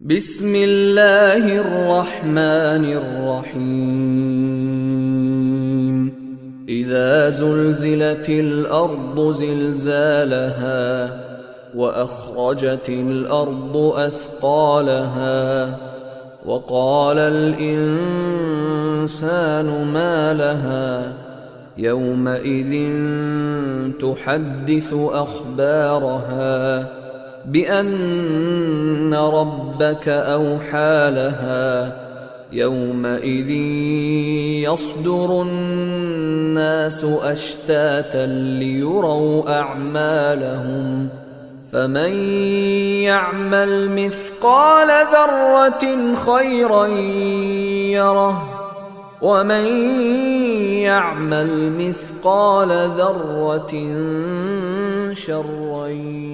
بسم الله الرحمن الرحيم إذا زلزلت الأرض زلزالها وأخرجت الأرض أثقالها وقال الإنسان ما لها يومئذ تحدث أخبارها بأن ربك أوحى لها يومئذ يصدر الناس أشتاتا ليروا أعمالهم فمن يعمل مثقال ذرة خيرا يره ومن يعمل مثقال ذرة شرا